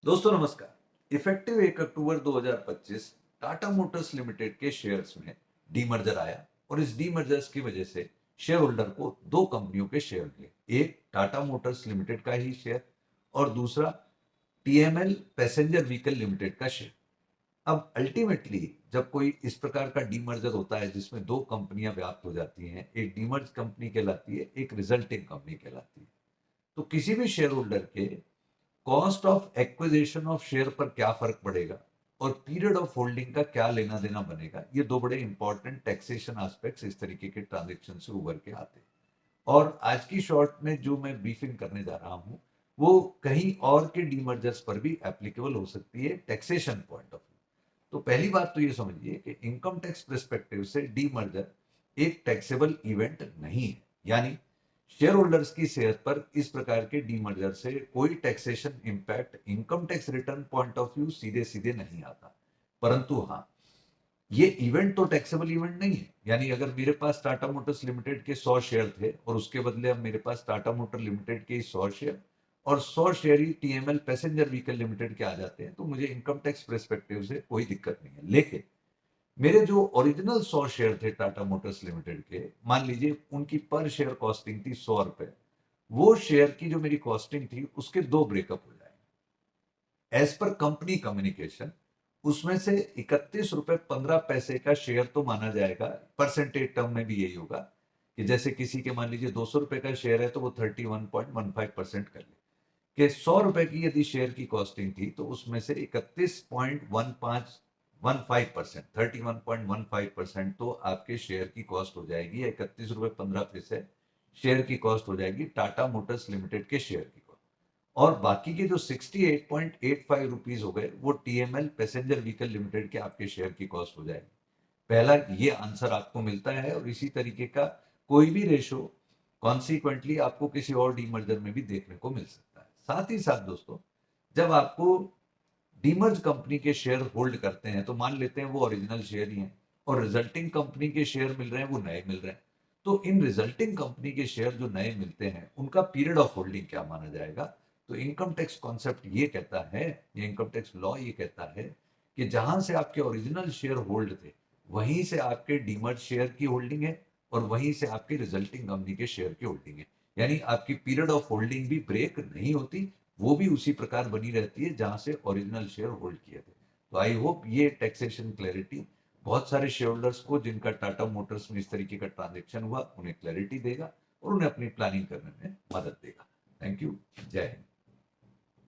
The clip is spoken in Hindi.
दोस्तों नमस्कार। इफेक्टिव 1 अक्टूबर 2025 टाटा मोटर्स लिमिटेड के शेयर्स में डीमर्जर आया और इस डीमर्जर्स की वजह से शेयर होल्डर को दो कंपनियों के शेयर मिले। एक टाटा मोटर्स लिमिटेड का ही शेयर और दूसरा टीएमएल पैसेंजर व्हीकल लिमिटेड का शेयर। अब अल्टीमेटली जब कोई इस प्रकार का डीमर्जर होता है जिसमें दो कंपनियां व्याप्त हो जाती हैं, एक डीमर्ज कंपनी कहलाती है, एक रिजल्टिंग कंपनी कहलाती है। तो किसी भी शेयर होल्डर के cost of acquisition of share पर क्या फर्क पड़ेगा और पीरियड ऑफ होल्डिंग का क्या लेना देना बनेगा, ये दो बड़े इंपॉर्टेंट टैक्सेशन एस्पेक्ट्स इस तरीके के ट्रांजेक्शन से उभर के आते हैं। और आज की शॉर्ट में जो मैं ब्रीफिंग करने जा रहा हूं वो कहीं और के डीमर्जर्स पर भी एप्लीकेबल हो सकती है टैक्सेशन पॉइंट ऑफ व्यू। तो पहली बात तो ये समझिए कि इनकम टैक्स पर्सपेक्टिव से डीमर्जर एक टैक्सेबल इवेंट नहीं है, यानी शेयर होल्डर्स की सेहत पर इस प्रकार के डीमर्जर से कोई taxation impact income tax return point of view सीधे सीधे नहीं आता। परंतु हाँ, ये इवेंट तो टैक्सेबल इवेंट नहीं है। यानी अगर मेरे पास टाटा मोटर्स लिमिटेड के 100 शेयर थे और उसके बदले अब मेरे पास टाटा मोटर लिमिटेड के 100 शेयर और 100 शेयर ही टीएमएल पैसेंजर व्हीकल लिमिटेड के आ जाते हैं, तो मुझे इनकम टैक्स पर्सपेक्टिव से कोई दिक्कत नहीं है। लेकिन मेरे जो ओरिजिनल 100 शेयर थे टाटा मोटर्स लिमिटेड के, मान लीजिए उनकी पर शेयर कॉस्टिंग थी 100 रुपए। वो शेयर की जो मेरी कॉस्टिंग थी उसके दो ब्रेकअप हो जाएंगे एज पर कंपनी कम्युनिकेशन। उसमें से 31 रुपए 15 पैसे का शेयर तो माना जाएगा, परसेंटेज टर्म में भी यही होगा कि जैसे किसी के मान लीजिए 200 रुपए का शेयर है तो वो 31.15% कर ले। कि 100 रुपए की यदि शेयर की कॉस्टिंग थी तो उसमें से 31.15% 31.15% तो आपके शेयर की कॉस्ट हो जाएगी, 31 रुपए 15 पैसे शेयर की कॉस्ट हो जाएगी टाटा मोटर्स लिमिटेड के शेयर की कॉस्ट। और बाकी के जो 68.85 रुपीज हो गए वो टीएमएल पैसेंजर व्हीकल लिमिटेड के आपके शेयर की कॉस्ट हो जाएगी। पहला ये आंसर आपको मिलता है और इसी तरीके का कोई भी रेशो कॉन्सिक्वेंटली आपको किसी और डीमर्जर में भी देखने को मिल सकता है। साथ ही साथ दोस्तों, जब आपको डीमर्ज कंपनी के शेयर होल्ड करते हैं तो मान लेते हैं वो ओरिजिनल शेयर ही हैं और रिजल्टिंग कंपनी के शेयर मिल रहे हैं वो नए मिल रहे हैं। तो इन रिजल्टिंग कंपनी के शेयर जो नए मिलते हैं उनका पीरियड ऑफ होल्डिंग क्या माना जाएगा? तो इनकम टैक्स कॉन्सेप्ट ये कहता है, ये इनकम टैक्स लॉ ये कहता है कि जहां से आपके ओरिजिनल शेयर होल्ड थे वहीं से आपके डीमर्ज शेयर की होल्डिंग है और वहीं से आपकी रिजल्टिंग कंपनी के शेयर की होल्डिंग है। यानी आपकी पीरियड ऑफ होल्डिंग भी ब्रेक नहीं होती, वो भी उसी प्रकार बनी रहती है जहां से ओरिजिनल शेयर होल्ड किए थे। तो आई होप ये टैक्सेशन क्लैरिटी बहुत सारे शेयर होल्डर्स को जिनका टाटा मोटर्स में इस तरीके का ट्रांजेक्शन हुआ उन्हें क्लैरिटी देगा और उन्हें अपनी प्लानिंग करने में मदद देगा। Thank you. जय हिंद।